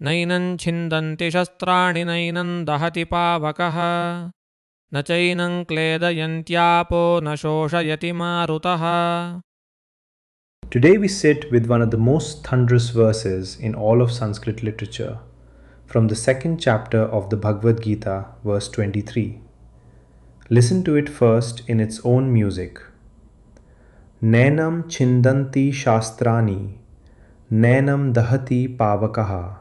नैनं छिन्दन्ति शस्त्राणि नैनं दहति पावकः न चैनं क्लेदयन्त्यापो न शोषयति मारुतः. Today we sit with one of the most thunderous verses in all of Sanskrit literature, from the second chapter of the Bhagavad Gita, verse 23. Listen to it first in its own music. Nainam chindanti shastrani, nainam dahati pavakaha,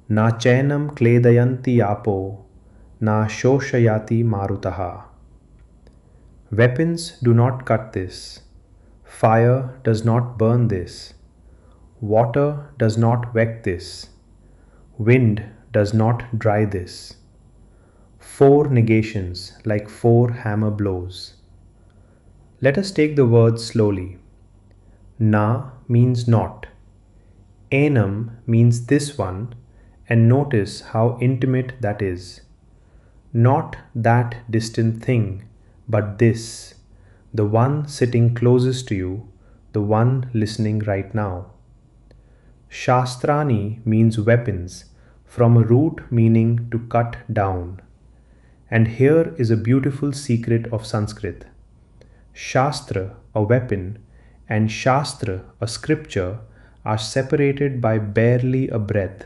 na chainam kledayanti apo, na shoshayati marutaha. Weapons do not cut this. Fire does not burn this. Water does not wet this. Wind does not dry this. 4 negations like 4 hammer blows. Let us take the words slowly. Na means not. Enam means this one, and notice how intimate that is. Not that distant thing, but this, the one sitting closest to you, the one listening right now. Shastrani means weapons, from a root meaning to cut down. And here is a beautiful secret of Sanskrit. Shastra, a weapon, and shastra, a scripture, are separated by barely a breath.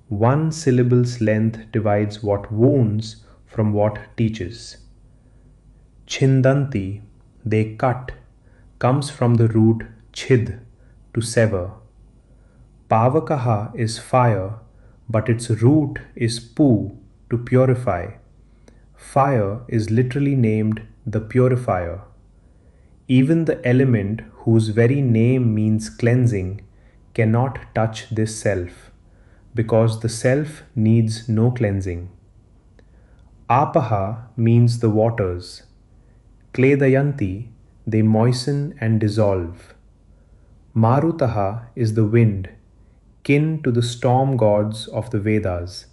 1 syllable's length divides what wounds from what teaches. Chindanti, they cut, comes from the root chid, to sever. Pavakaha is fire, but its root is pu, to purify. Fire is literally named the purifier. Even the element whose very name means cleansing cannot touch this self, because the self needs no cleansing. Apaha means the waters. Kledayanti, they moisten and dissolve. Marutaha is the wind, kin to the storm gods of the Vedas,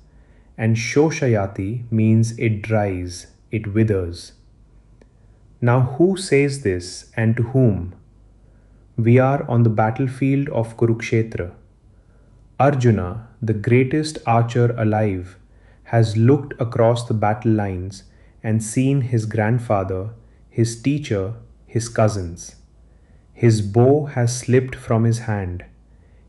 and Shoshayati means it dries, it withers. Now who says this and to whom? We are on the battlefield of Kurukshetra. Arjuna, the greatest archer alive, has looked across the battle lines and seen his grandfather, his teacher, his cousins. His bow has slipped from his hand.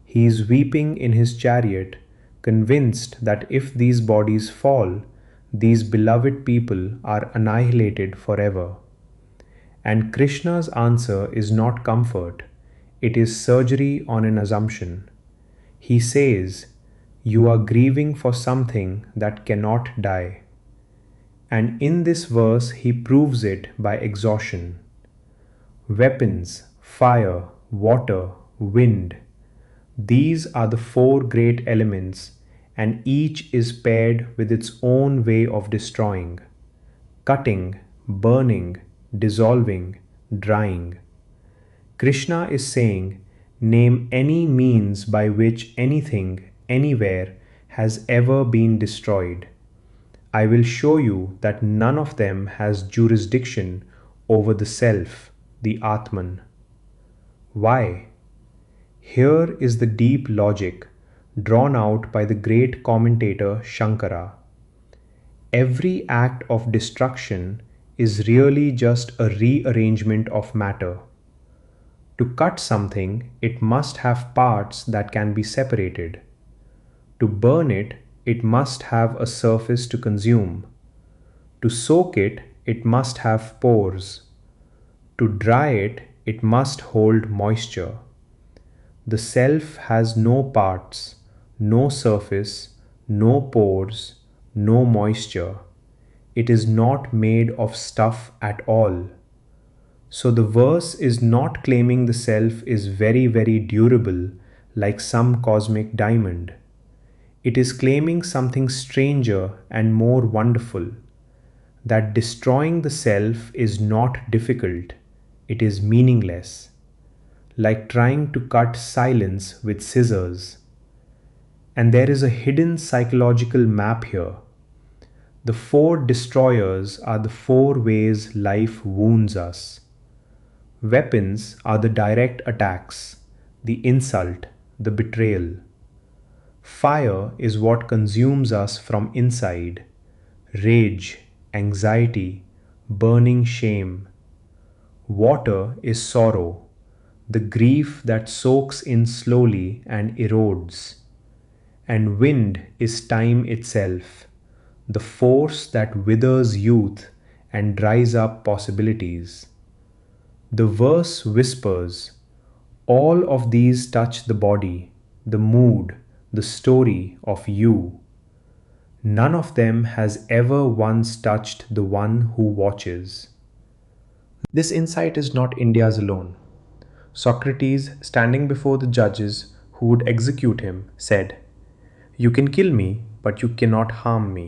He is weeping in his chariot, convinced that if these bodies fall, these beloved people are annihilated forever. And Krishna's answer is not comfort, it is surgery on an assumption. He says, "You are grieving for something that cannot die." And in this verse he proves it by exhaustion. Weapons, fire, water, wind, these are the 4 great elements, and each is paired with its own way of destroying, cutting, burning, dissolving, drying. Krishna is saying, name any means by which anything, anywhere, has ever been destroyed. I will show you that none of them has jurisdiction over the self, the Atman. Why? Here is the deep logic drawn out by the great commentator Shankara. Every act of destruction is really just a rearrangement of matter. To cut something, it must have parts that can be separated. To burn it, it must have a surface to consume. To soak it, it must have pores. To dry it, it must hold moisture. The self has no parts, no surface, no pores, no moisture. It is not made of stuff at all. So the verse is not claiming the self is very, very durable like some cosmic diamond. It is claiming something stranger and more wonderful, that destroying the self is not difficult, it is meaningless, like trying to cut silence with scissors. And there is a hidden psychological map here. The 4 destroyers are the 4 ways life wounds us. Weapons are the direct attacks, the insult, the betrayal. Fire is what consumes us from inside: rage, anxiety, burning shame. Water is sorrow, the grief that soaks in slowly and erodes. And wind is time itself, the force that withers youth and dries up possibilities. The verse whispers, all of these touch the body, the mood, the story of you. None of them has ever once touched the one who watches. This insight is not India's alone. Socrates, standing before the judges who would execute him, said, "You can kill me, but you cannot harm me."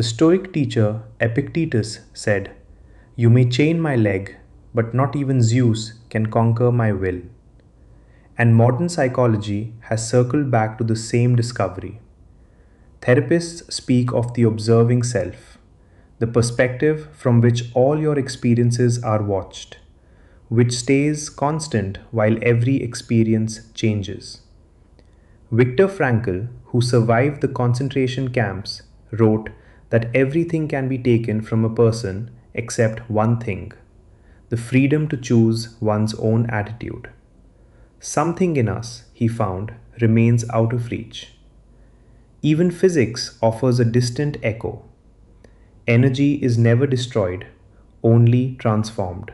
The Stoic teacher Epictetus said, "You may chain my leg, but not even Zeus can conquer my will." And modern psychology has circled back to the same discovery. Therapists speak of the observing self, the perspective from which all your experiences are watched, which stays constant while every experience changes. Viktor Frankl, who survived the concentration camps, wrote that everything can be taken from a person except one thing: the freedom to choose one's own attitude. Something in us, he found, remains out of reach. Even physics offers a distant echo. Energy is never destroyed, only transformed.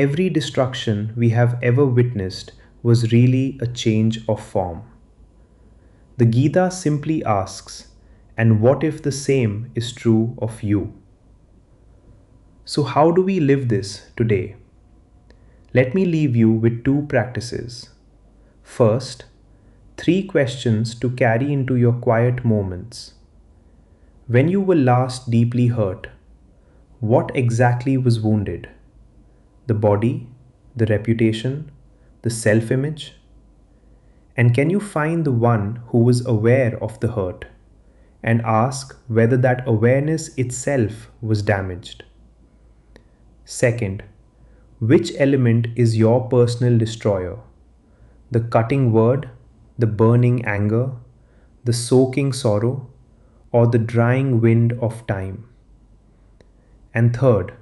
Every destruction we have ever witnessed was really a change of form. The Gita simply asks, and what if the same is true of you? So, how do we live this today? Let me leave you with two practices. First, three questions to carry into your quiet moments. When you were last deeply hurt, what exactly was wounded? The body, the reputation, the self image? And can you find the one who was aware of the hurt and ask whether that awareness itself was damaged? Second, which element is your personal destroyer? The cutting word, the burning anger, the soaking sorrow, or the drying wind of time? And third,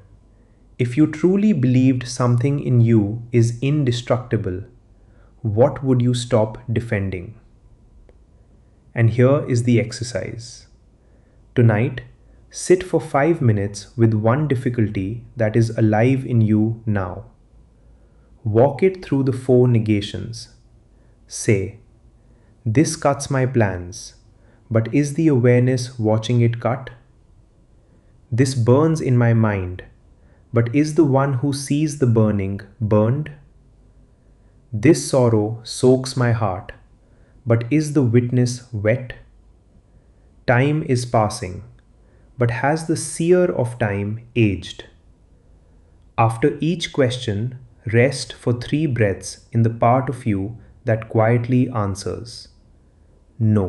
if you truly believed something in you is indestructible, what would you stop defending? And here is the exercise. Tonight, sit for 5 minutes with one difficulty that is alive in you now. Walk it through the four negations. Say, "This cuts my plans, but is the awareness watching it cut? This burns in my mind, but is the one who sees the burning burned? This sorrow soaks my heart, but is the witness wet? Time is passing, but has the seer of time aged?" After each question, rest for 3 breaths in the part of you that quietly answers, "No."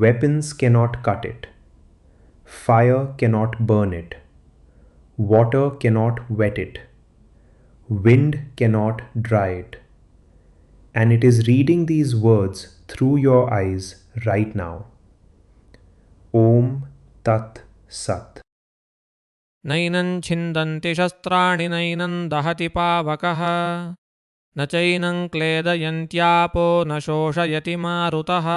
Weapons cannot cut it. Fire cannot burn it. Water cannot wet it. Wind cannot dry it. And it is reading these words through your eyes right now. Om Tat Sat. नैनं छिन्दन्ति शस्त्राणि नैनं दहति पावकः न चैनं क्लेदयन्त्यापो न शोषयति मारुतः